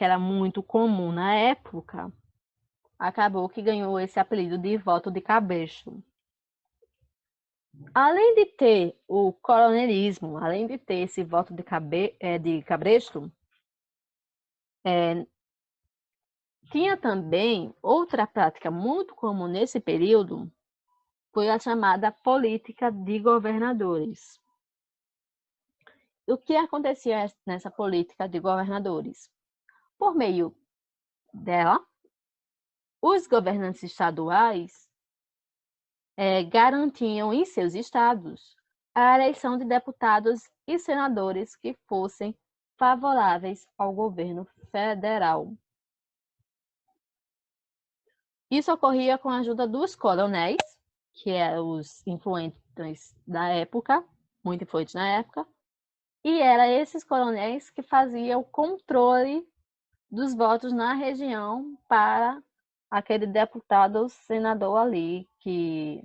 que era muito comum na época, acabou que ganhou esse apelido de voto de cabresto. Além de ter o coronelismo, além de ter esse voto de cabresto, tinha também outra prática muito comum nesse período, foi a chamada política de governadores. O que acontecia nessa política de governadores? Por meio dela, os governantes estaduais garantiam em seus estados a eleição de deputados e senadores que fossem favoráveis ao governo federal. Isso ocorria com a ajuda dos coronéis, que eram os influentes da época, muito influentes na época, e eram esses coronéis que faziam o controle dos votos na região para aquele deputado ou senador ali que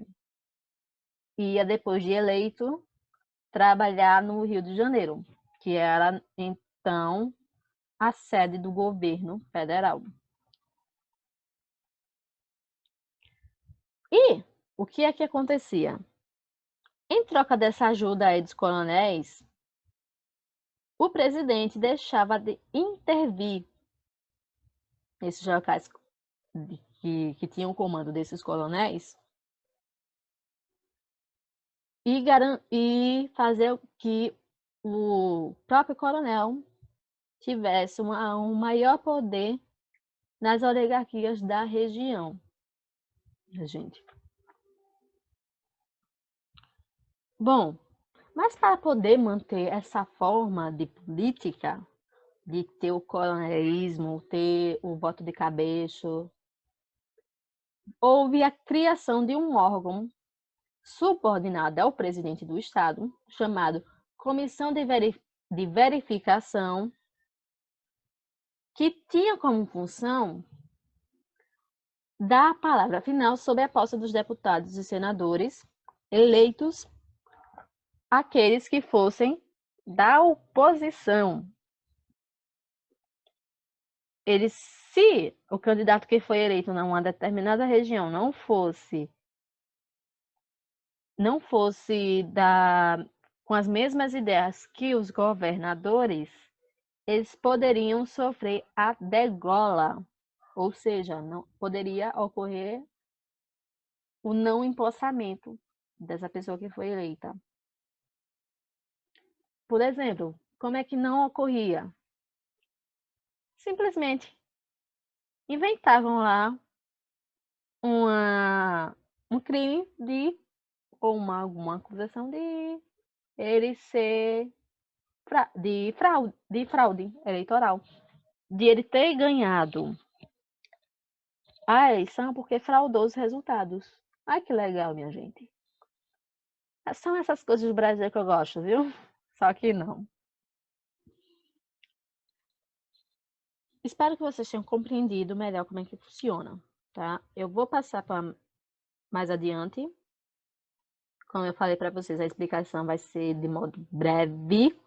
ia, depois de eleito, trabalhar no Rio de Janeiro, que era então a sede do governo federal. E o que é que acontecia? Em troca dessa ajuda aí dos coronéis, o presidente deixava de intervir nesses locais que tinham o comando desses coronéis e fazer que o próprio coronel tivesse um maior poder nas oligarquias da região. Gente. Bom, mas para poder manter essa forma de política, de ter o coronelismo, ter o voto de cabresto, houve a criação de um órgão subordinado ao presidente do Estado, chamado Comissão de Verificação, que tinha como função dar a palavra final sobre a posse dos deputados e senadores eleitos, aqueles que fossem da oposição. Se o candidato que foi eleito numa determinada região não fosse com as mesmas ideias que os governadores, eles poderiam sofrer a degola, ou seja, não poderia ocorrer o não empossamento dessa pessoa que foi eleita. Por exemplo, como é que não ocorria? Simplesmente inventavam lá um crime ou alguma acusação de ele ser de fraude eleitoral, de ele ter ganhado a eleição porque fraudou os resultados. Ai, que legal, minha gente. São essas coisas do Brasil que eu gosto, viu? Só que não. Espero que vocês tenham compreendido melhor como é que funciona, tá? Eu vou passar para mais adiante. Como eu falei para vocês, a explicação vai ser de modo breve.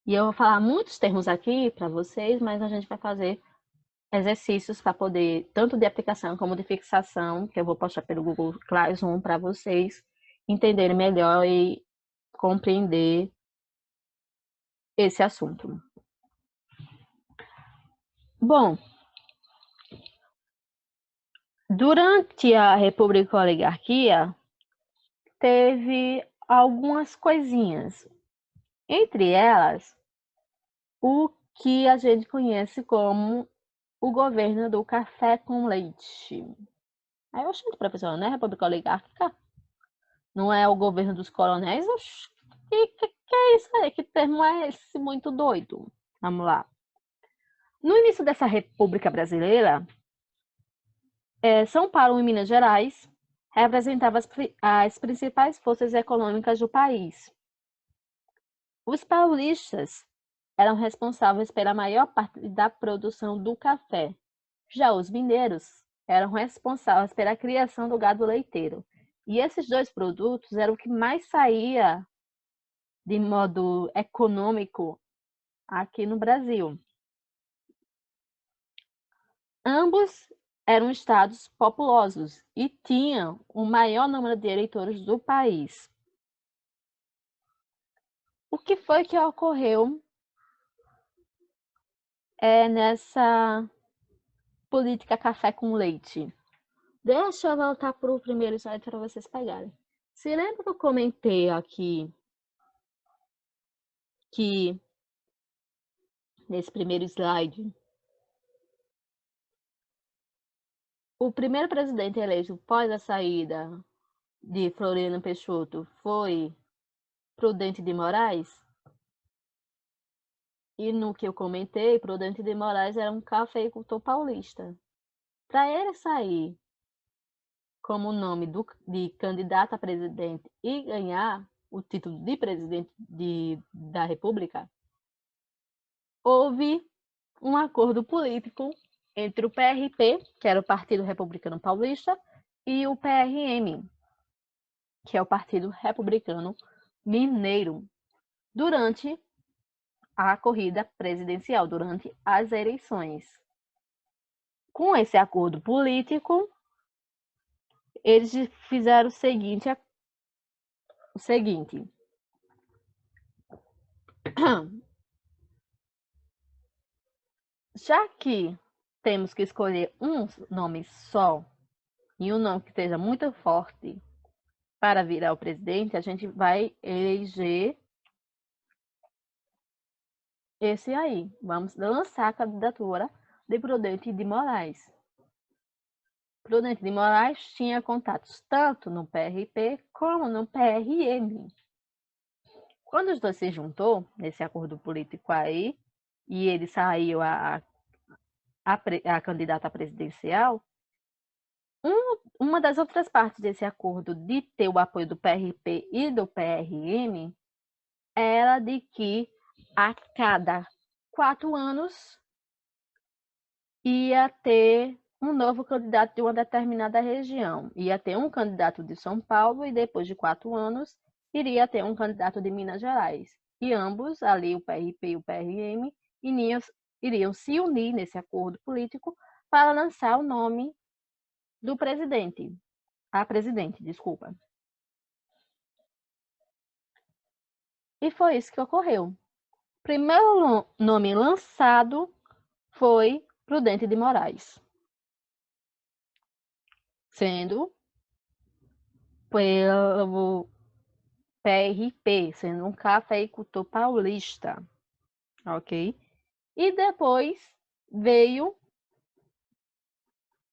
E eu vou falar muitos termos aqui para vocês, mas a gente vai fazer exercícios para poder, tanto de aplicação como de fixação, que eu vou postar pelo Google Classroom para vocês entenderem melhor e compreender esse assunto. Bom, durante a República e Oligarquia, teve algumas coisinhas. Entre elas, o que a gente conhece como o governo do café com leite. Aí eu achei, professor, não é República Oligárquica? Não é o governo dos coronéis? Que é isso aí? Que termo é esse muito doido? Vamos lá. No início dessa República Brasileira, São Paulo e Minas Gerais representavam as principais forças econômicas do país. Os paulistas eram responsáveis pela maior parte da produção do café. Já os mineiros eram responsáveis pela criação do gado leiteiro. E esses dois produtos eram o que mais saía de modo econômico aqui no Brasil. Ambos eram estados populosos e tinham o maior número de eleitores do país. O que foi que ocorreu nessa política café com leite? Deixa eu voltar para o primeiro slide para vocês pegarem. Se lembra que eu comentei aqui que nesse primeiro slide o primeiro presidente eleito após a saída de Floriano Peixoto foi Prudente de Moraes? E no que eu comentei, Prudente de Moraes era um cafeicultor paulista. Para ele sair como nome de candidato a presidente e ganhar o título de presidente da República, houve um acordo político entre o PRP, que era o Partido Republicano Paulista, e o PRM, que é o Partido Republicano Mineiro, durante a corrida presidencial, durante as eleições. Com esse acordo político, eles fizeram o seguinte: já que temos que escolher um nome só e um nome que esteja muito forte para virar o presidente, a gente vai eleger esse aí. Vamos lançar a candidatura de Prudente de Moraes. Prudente de Moraes tinha contatos tanto no PRP como no PRM. Quando os dois se juntou nesse acordo político aí, e ele saiu a candidata presidencial, uma das outras partes desse acordo de ter o apoio do PRP e do PRM era de que a cada 4 anos ia ter um novo candidato de uma determinada região. Ia ter um candidato de São Paulo e depois de 4 anos iria ter um candidato de Minas Gerais. E ambos, ali o PRP e o PRM, iriam se unir nesse acordo político para lançar o nome do presidente. A presidente, desculpa. E foi isso que ocorreu. O primeiro nome lançado foi Prudente de Moraes, sendo pelo PRP, sendo um cafeicultor paulista, ok? E depois veio,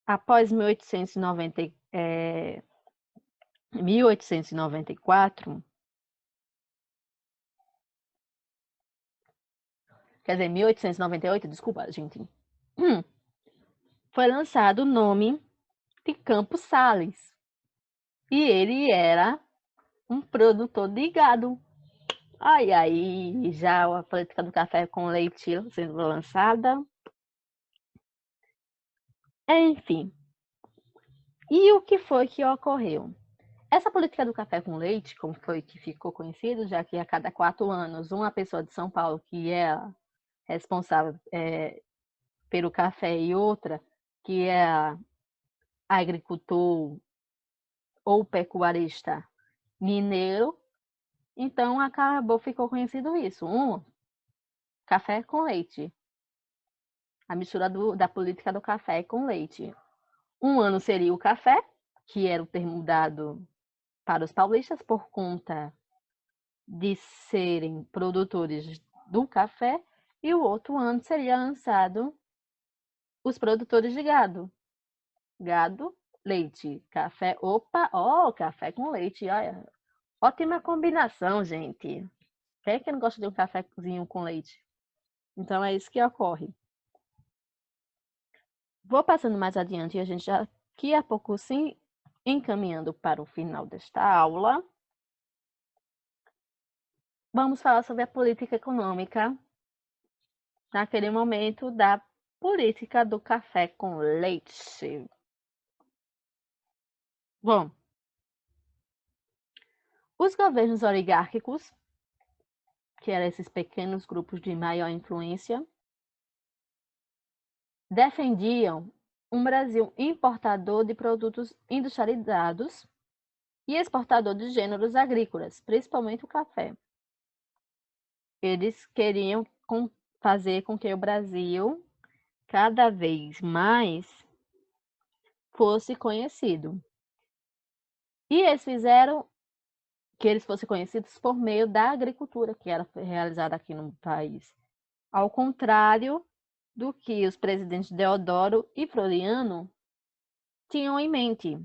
após 1894, quer dizer, 1898, desculpa, gente, foi lançado o nome de Campos Sales. E ele era um produtor de gado. Aí, já a política do café com leite sendo lançada. Enfim. E o que foi que ocorreu? Essa política do café com leite, como foi que ficou conhecido, já que a cada 4 anos uma pessoa de São Paulo que é responsável pelo café e outra que é agricultor ou pecuarista mineiro, então ficou conhecido isso, café com leite, a mistura da política do café com leite. Um ano seria o café, que era o termo dado para os paulistas por conta de serem produtores do café, e o outro ano seria lançado os produtores de gado. Gado, leite, café. Opa, café com leite. Olha, ótima combinação, gente. Quem é que não gosta de um cafezinho com leite? Então é isso que ocorre. Vou passando mais adiante e a gente já daqui a pouco sim encaminhando para o final desta aula. Vamos falar sobre a política econômica naquele momento da política do café com leite. Bom, os governos oligárquicos, que eram esses pequenos grupos de maior influência, defendiam um Brasil importador de produtos industrializados e exportador de gêneros agrícolas, principalmente o café. Eles queriam fazer com que o Brasil cada vez mais fosse conhecido. E eles fizeram que eles fossem conhecidos por meio da agricultura que era realizada aqui no país. Ao contrário do que os presidentes Deodoro e Floriano tinham em mente,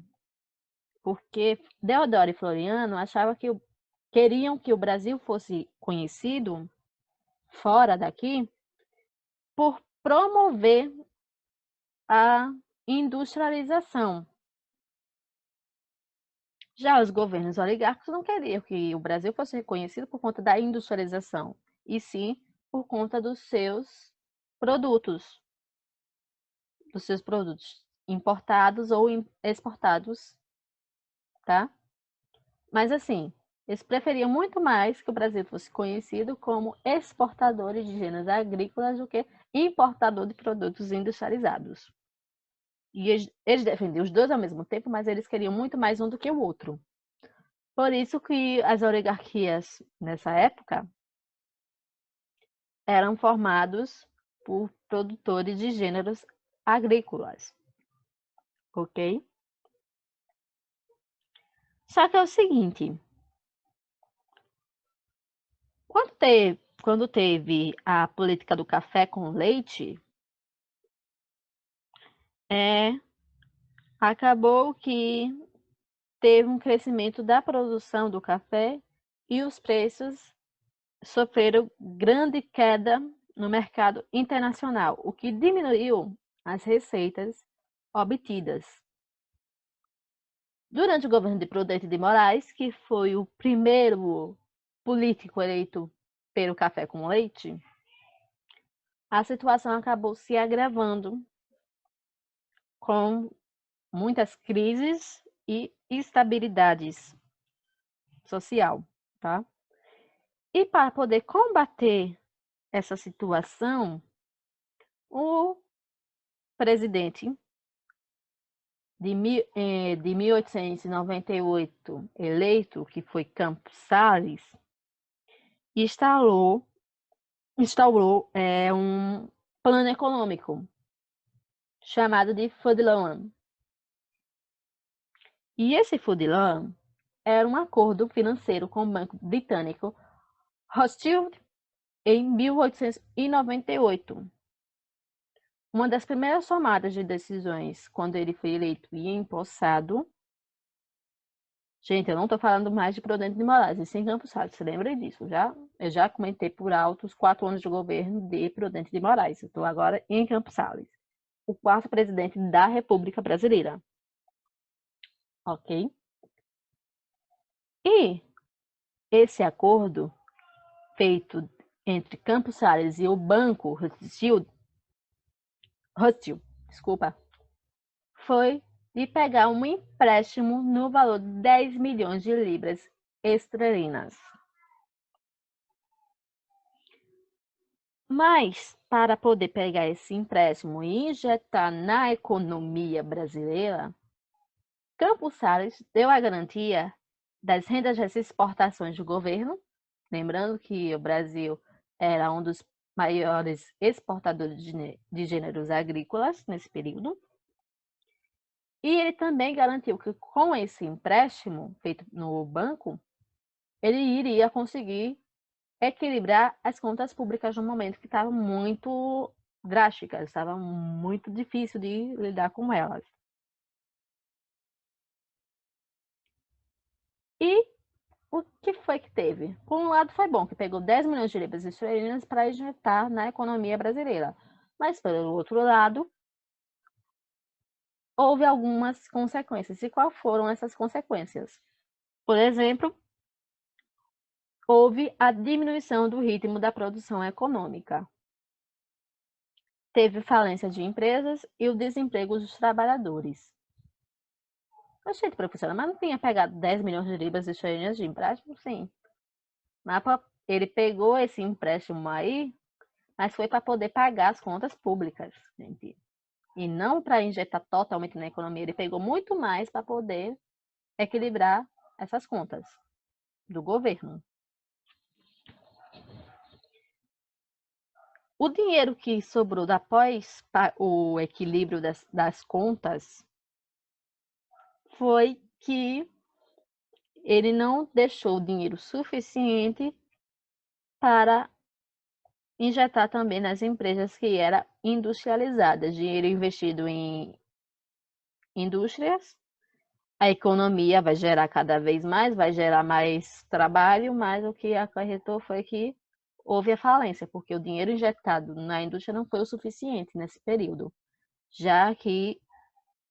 porque Deodoro e Floriano achavam que queriam que o Brasil fosse conhecido fora daqui por promover a industrialização. Já os governos oligárquicos não queriam que o Brasil fosse reconhecido por conta da industrialização, e sim por conta dos seus produtos importados ou exportados, tá? Mas assim, eles preferiam muito mais que o Brasil fosse conhecido como exportador de gêneros agrícolas do que importador de produtos industrializados. E eles defendiam os dois ao mesmo tempo, mas eles queriam muito mais um do que o outro. Por isso que as oligarquias, nessa época, eram formados por produtores de gêneros agrícolas, ok? Só que é o seguinte, quando teve a política do café com leite, acabou que teve um crescimento da produção do café e os preços sofreram grande queda no mercado internacional, o que diminuiu as receitas obtidas. Durante o governo de Prudente de Moraes, que foi o primeiro político eleito pelo café com leite, a situação acabou se agravando com muitas crises e instabilidades social, tá? E para poder combater essa situação, o presidente de 1898 eleito, que foi Campos Salles, instaurou um plano econômico chamado de Fudlan. E esse Fudlan era um acordo financeiro com o Banco Britânico Rothschild em 1898. Uma das primeiras tomadas de decisões quando ele foi eleito e empossado. Gente, eu não estou falando mais de Prudente de Moraes, e sim Campos Salles, você lembra disso? Eu já comentei por alto os 4 anos de governo de Prudente de Moraes. Eu estou agora em Campos Salles, o quarto presidente da República Brasileira. Ok? E esse acordo feito entre Campos Salles e o Banco Rothschild, foi de pegar um empréstimo no valor de 10 milhões de libras esterlinas. Mas, para poder pegar esse empréstimo e injetar na economia brasileira, Campos Salles deu a garantia das rendas das exportações do governo, lembrando que o Brasil era um dos maiores exportadores de gêneros agrícolas nesse período. E ele também garantiu que com esse empréstimo feito no banco, ele iria conseguir equilibrar as contas públicas no momento que estavam muito drásticas, estava muito difícil de lidar com elas. E o que foi que teve? Por um lado, foi bom, que pegou 10 milhões de libras esterlinas para injetar na economia brasileira. Mas, pelo outro lado, houve algumas consequências. E quais foram essas consequências? Por exemplo, houve a diminuição do ritmo da produção econômica. Teve falência de empresas e o desemprego dos trabalhadores. Gente, professora, mas não tinha pegado 10 milhões de libras esterlinas de empréstimo? Sim. Ele pegou esse empréstimo aí, mas foi para poder pagar as contas públicas, gente. e não para injetar totalmente na economia. Ele pegou muito mais para poder equilibrar essas contas do governo. O dinheiro que sobrou após o equilíbrio das contas foi que ele não deixou dinheiro suficiente para injetar também nas empresas que eram industrializadas, dinheiro investido em indústrias. A economia vai gerar cada vez mais, vai gerar mais trabalho, mas o que acarretou foi que houve a falência, porque o dinheiro injetado na indústria não foi o suficiente nesse período, já que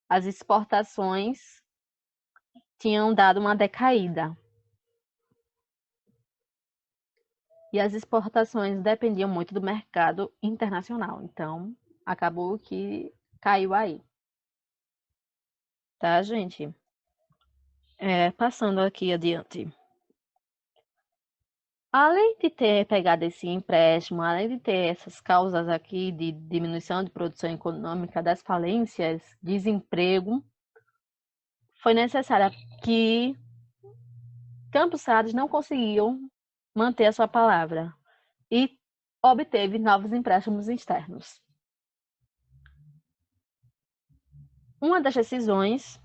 as exportações tinham dado uma decaída. E as exportações dependiam muito do mercado internacional, então acabou que caiu aí. Tá, gente? Passando aqui adiante. Além de ter pegado esse empréstimo, além de ter essas causas aqui de diminuição de produção econômica, das falências, desemprego, foi necessário que Campos Salles não conseguiu manter a sua palavra e obteve novos empréstimos externos. Uma das decisões,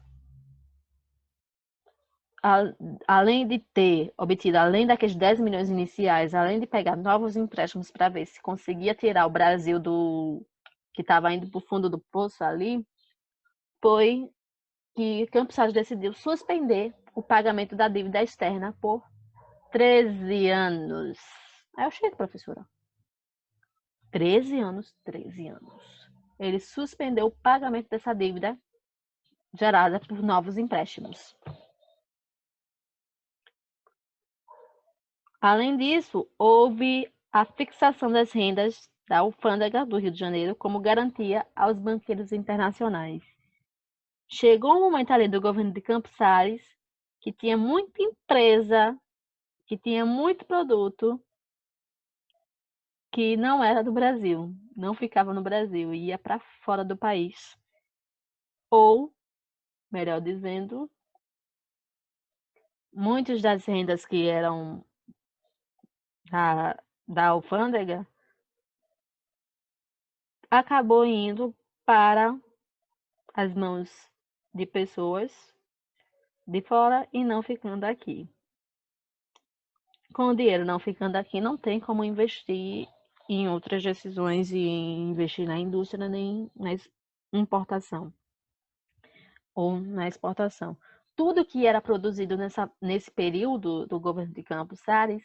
além de ter obtido, além daqueles 10 milhões iniciais, além de pegar novos empréstimos para ver se conseguia tirar o Brasil do que estava indo para o fundo do poço ali, foi que Campos Salles decidiu suspender o pagamento da dívida externa por 13 anos. Aí eu chego, professora. 13 anos, 13 anos. Ele suspendeu o pagamento dessa dívida gerada por novos empréstimos. Além disso, houve a fixação das rendas da alfândega do Rio de Janeiro como garantia aos banqueiros internacionais. Chegou um momento ali do governo de Campos Salles que tinha muita empresa, que tinha muito produto que não era do Brasil, não ficava no Brasil, ia para fora do país. Ou, melhor dizendo, muitas das rendas que eram da alfândega acabou indo para as mãos de pessoas de fora e não ficando aqui. Com o dinheiro não ficando aqui, não tem como investir em outras decisões e investir na indústria nem na importação ou na exportação. Tudo que era produzido nesse período do governo de Campos Salles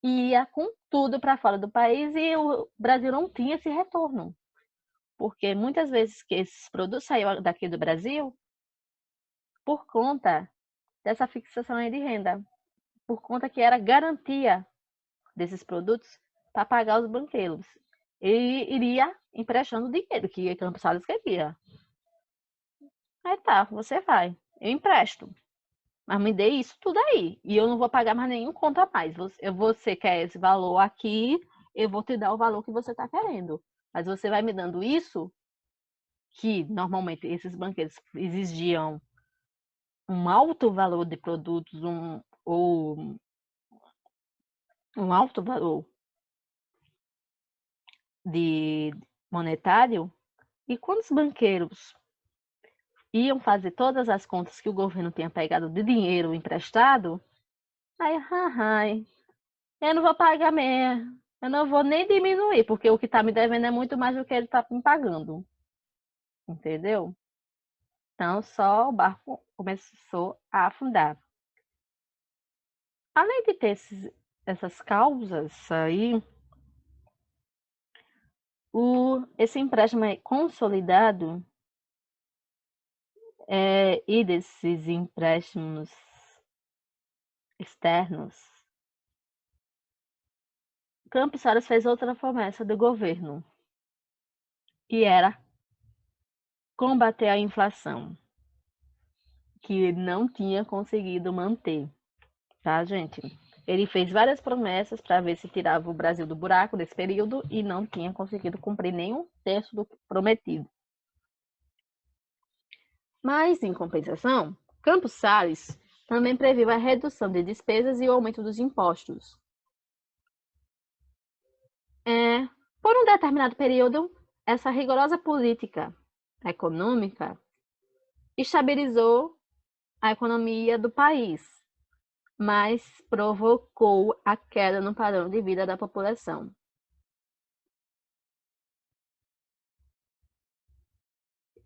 ia com tudo para fora do país e o Brasil não tinha esse retorno. Porque muitas vezes que esses produtos saíam daqui do Brasil por conta dessa fixação de renda, por conta que era garantia desses produtos para pagar os banqueiros. E iria emprestando dinheiro que Campos Salles queria. Aí tá, você vai, eu empresto. Mas me dê isso tudo aí. E eu não vou pagar mais nenhum conto a mais. Você quer esse valor aqui, eu vou te dar o valor que você está querendo. Mas você vai me dando isso, que normalmente esses banqueiros exigiam um alto valor de produtos, ou um alto valor de monetário. E quando os banqueiros iam fazer todas as contas que o governo tinha pegado de dinheiro emprestado, aí, eu não vou pagar mesmo. Eu não vou nem diminuir, porque o que está me devendo é muito mais do que ele está me pagando. Entendeu? Então, só o barco começou a afundar. Além de ter essas causas aí, esse empréstimo consolidado e desses empréstimos externos, Campos Salles fez outra promessa do governo, que era combater a inflação, que ele não tinha conseguido manter, tá, gente? Ele fez várias promessas para ver se tirava o Brasil do buraco nesse período e não tinha conseguido cumprir nem um terço do prometido. Mas, em compensação, Campos Salles também previu a redução de despesas e o aumento dos impostos. Por um determinado período, essa rigorosa política econômica estabilizou a economia do país, mas provocou a queda no padrão de vida da população.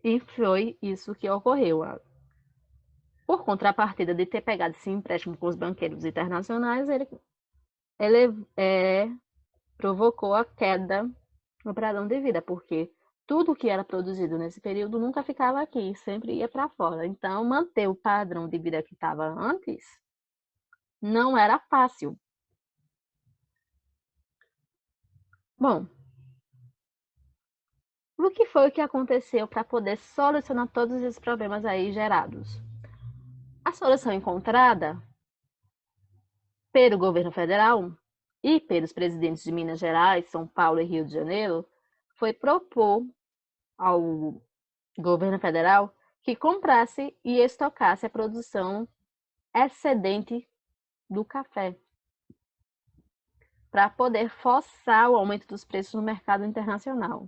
E foi isso que ocorreu. Por contrapartida de ter pegado esse empréstimo com os banqueiros internacionais, ele provocou a queda no padrão de vida, porque tudo que era produzido nesse período nunca ficava aqui, sempre ia para fora. Então, manter o padrão de vida que estava antes não era fácil. Bom, o que foi que aconteceu para poder solucionar todos esses problemas aí gerados? A solução encontrada pelo governo federal e pelos presidentes de Minas Gerais, São Paulo e Rio de Janeiro foi propor ao governo federal que comprasse e estocasse a produção excedente do café, para poder forçar o aumento dos preços no mercado internacional.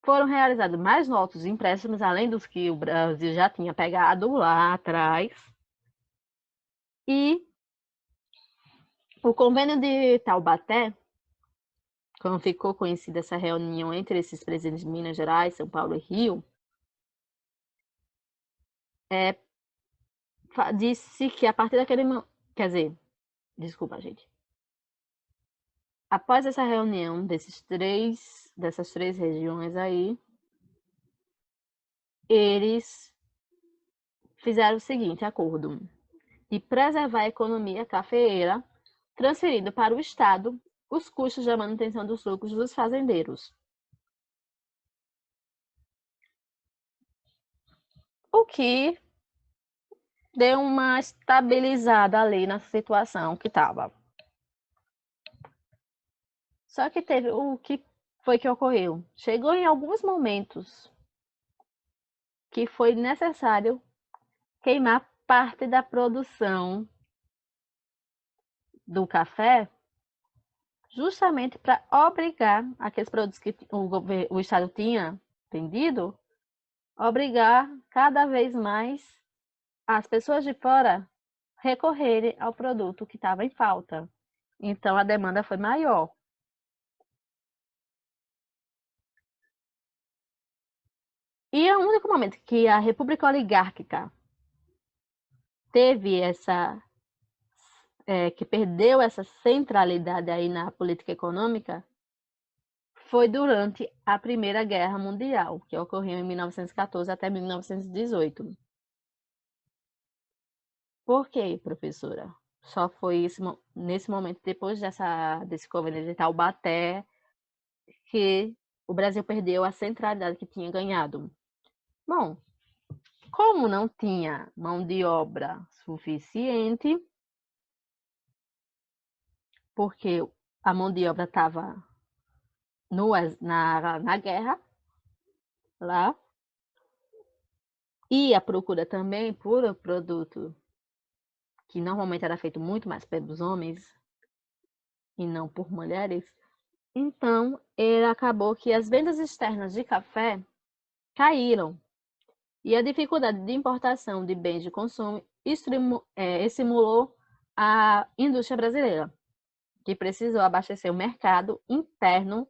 Foram realizados mais novos empréstimos, além dos que o Brasil já tinha pegado lá atrás, e o convênio de Taubaté, quando ficou conhecida essa reunião entre esses presidentes de Minas Gerais, São Paulo e Rio, disse que a partir daquele momento, quer dizer, desculpa, gente. Após essa reunião dessas três regiões aí, eles fizeram o seguinte acordo: de preservar a economia cafeeira, transferindo para o Estado os custos da manutenção dos lucros dos fazendeiros. O que deu uma estabilizada ali na situação que estava. Só que teve o que foi que ocorreu. Chegou em alguns momentos que foi necessário queimar parte da produção do café, justamente para obrigar aqueles produtos que o Estado tinha vendido, obrigar cada vez mais as pessoas de fora recorrerem ao produto que estava em falta. Então a demanda foi maior. E é o único momento que a República Oligárquica teve que perdeu essa centralidade aí na política econômica foi durante a Primeira Guerra Mundial, que ocorreu em 1914 até 1918. Por quê, professora? Só foi nesse momento, depois desse convênio de Taubaté, que o Brasil perdeu a centralidade que tinha ganhado. Bom, como não tinha mão de obra suficiente, porque a mão de obra estava na guerra, lá, e a procura também por produto que normalmente era feito muito mais pelos homens e não por mulheres, então ele acabou que as vendas externas de café caíram e a dificuldade de importação de bens de consumo estimulou a indústria brasileira, que precisou abastecer o mercado interno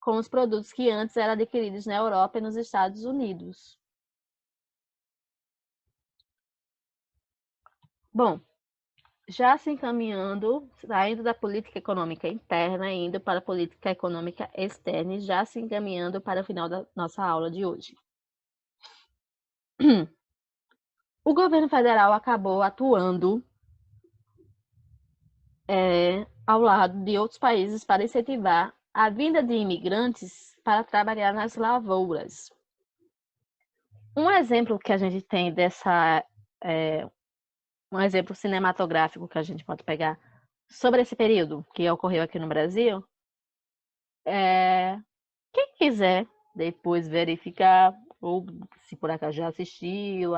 com os produtos que antes eram adquiridos na Europa e nos Estados Unidos. Bom, já se encaminhando, saindo da política econômica interna, indo para a política econômica externa e já se encaminhando para o final da nossa aula de hoje. O governo federal acabou atuando ao lado de outros países para incentivar a vinda de imigrantes para trabalhar nas lavouras. Um exemplo que a gente tem um exemplo cinematográfico que a gente pode pegar sobre esse período que ocorreu aqui no Brasil, quem quiser depois verificar ou se por acaso já assistiu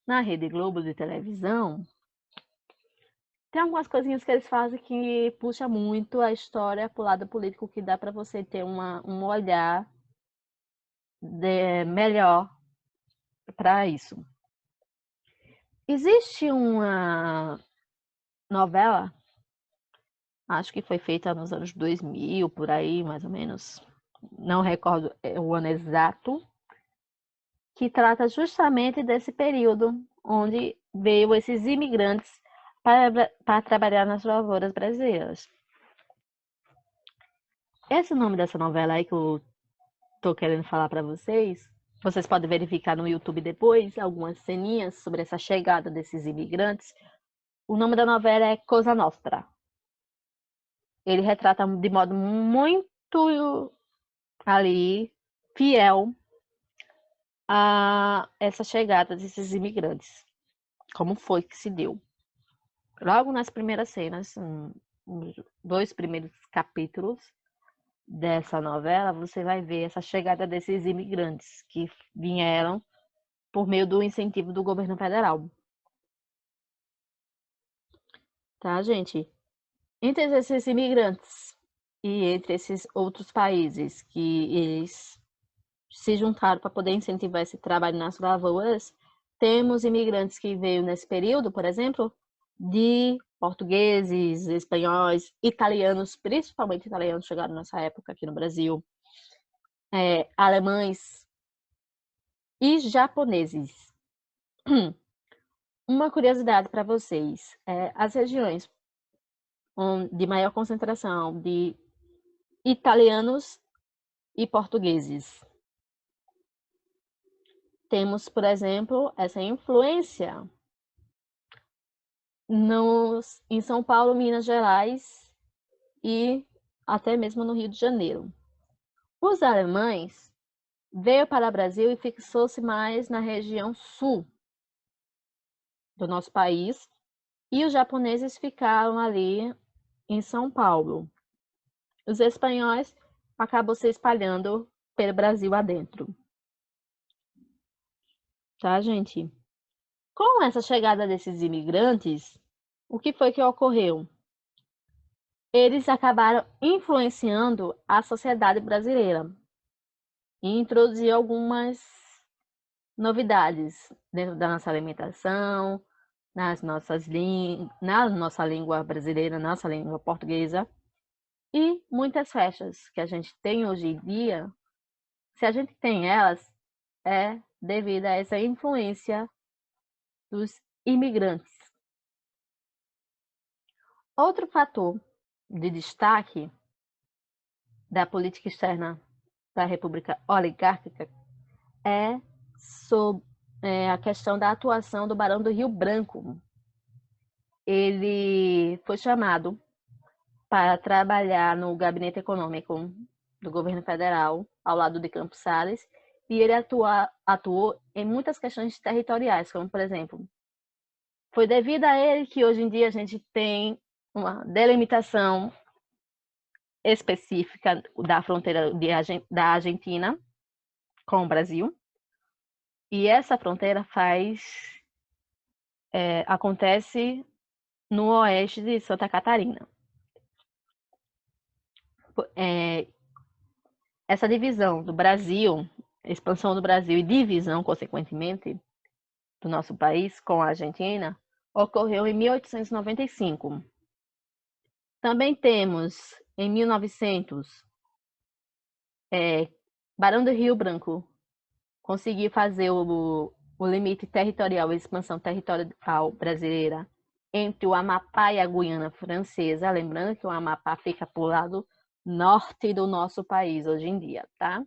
na Rede Globo de televisão, tem algumas coisinhas que eles fazem que puxa muito a história pro lado político, que dá para você ter um olhar melhor para isso. Existe uma novela, acho que foi feita nos anos 2000, por aí, mais ou menos, não recordo o ano exato, que trata justamente desse período onde veio esses imigrantes para trabalhar nas lavouras brasileiras. Esse nome dessa novela aí que eu tô querendo falar para vocês podem verificar no YouTube depois algumas ceninhas sobre essa chegada desses imigrantes. O nome da novela é Cosa Nostra. Ele retrata de modo muito ali fiel a essa chegada desses imigrantes. Como foi que se deu? Logo nas primeiras cenas, os 2 primeiros capítulos dessa novela, você vai ver essa chegada desses imigrantes que vieram por meio do incentivo do governo federal. Tá, gente? Entre esses imigrantes e entre esses outros países que eles se juntaram para poder incentivar esse trabalho nas lavouras, temos imigrantes que veio nesse período, por exemplo, de portugueses, espanhóis, italianos, principalmente italianos chegaram nessa época aqui no Brasil, alemães e japoneses. Uma curiosidade para vocês, as regiões de maior concentração de italianos e portugueses. Temos, por exemplo, essa influência em São Paulo, Minas Gerais e até mesmo no Rio de Janeiro. Os alemães veio para o Brasil e fixou-se mais na região sul do nosso país, e os japoneses ficaram ali em São Paulo. Os espanhóis acabam se espalhando pelo Brasil adentro. Tá, gente? Com essa chegada desses imigrantes, o que foi que ocorreu? Eles acabaram influenciando a sociedade brasileira e introduziu algumas novidades dentro da nossa alimentação, na nossa língua brasileira, nossa língua portuguesa, e muitas festas que a gente tem hoje em dia, se a gente tem elas, é devido a essa influência dos imigrantes. Outro fator de destaque da política externa da República Oligárquica é sobre a questão da atuação do Barão do Rio Branco. Ele foi chamado para trabalhar no gabinete econômico do governo federal, ao lado de Campos Salles, e ele atuou em muitas questões territoriais, como, por exemplo, foi devido a ele que hoje em dia a gente tem uma delimitação específica da fronteira da Argentina com o Brasil, e essa fronteira acontece no oeste de Santa Catarina. Essa divisão do Brasil, expansão do Brasil e divisão, consequentemente, do nosso país com a Argentina, ocorreu em 1895. Também temos, em 1900, Barão do Rio Branco conseguiu fazer o limite territorial, a expansão territorial brasileira entre o Amapá e a Guiana Francesa, lembrando que o Amapá fica para o lado norte do nosso país hoje em dia, tá?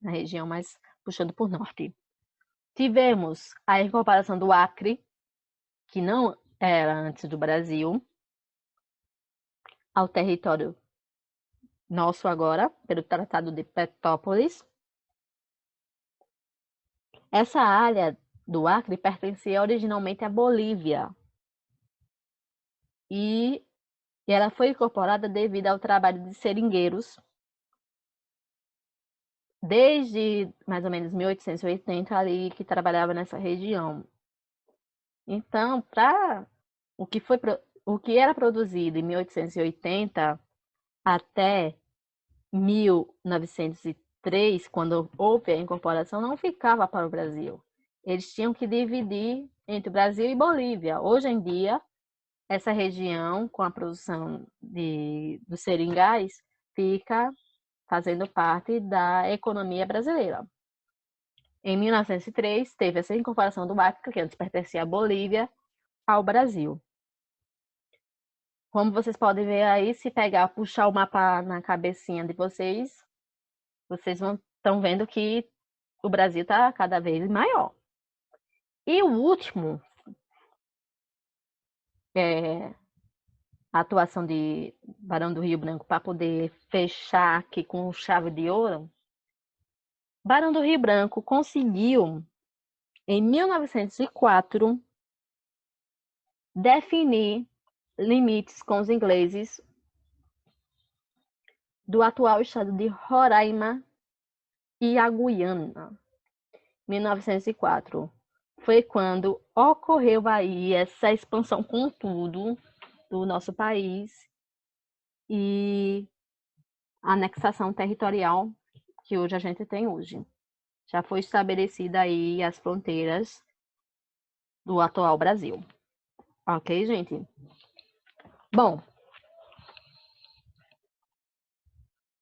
Na região mais puxando por norte. Tivemos a incorporação do Acre, que não era antes do Brasil, ao território nosso agora, pelo Tratado de Petrópolis. Essa área do Acre pertencia originalmente à Bolívia e ela foi incorporada devido ao trabalho de seringueiros desde mais ou menos 1880 ali que trabalhava nessa região. Então, para o que foi o que era produzido em 1880 até 1903, quando houve a incorporação, não ficava para o Brasil. Eles tinham que dividir entre o Brasil e Bolívia. Hoje em dia, essa região, com a produção dos seringais, fica fazendo parte da economia brasileira. Em 1903, teve essa incorporação do Acre, que antes pertencia à Bolívia, ao Brasil. Como vocês podem ver aí, se pegar, puxar o mapa na cabecinha de vocês, vocês estão vendo que o Brasil está cada vez maior. E o último, a atuação de Barão do Rio Branco, para poder fechar aqui com chave de ouro, Barão do Rio Branco conseguiu, em 1904, definir limites com os ingleses do atual estado de Roraima e a Guiana. 1904 foi quando ocorreu aí essa expansão com tudo do nosso país e a anexação territorial que hoje a gente tem hoje. Já foi estabelecida aí as fronteiras do atual Brasil. Ok, gente? Bom,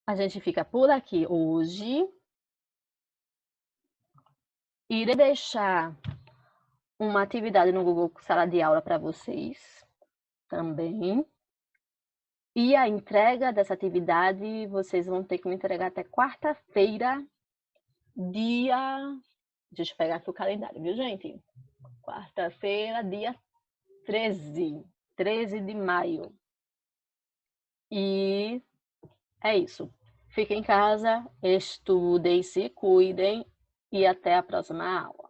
a gente fica por aqui hoje. Irei deixar uma atividade no Google Sala de Aula para vocês também. E a entrega dessa atividade, vocês vão ter que me entregar até quarta-feira, dia... Deixa eu pegar aqui o calendário, viu, gente? Quarta-feira, dia 13 de maio. E é isso. Fiquem em casa, estudem, se cuidem e até a próxima aula.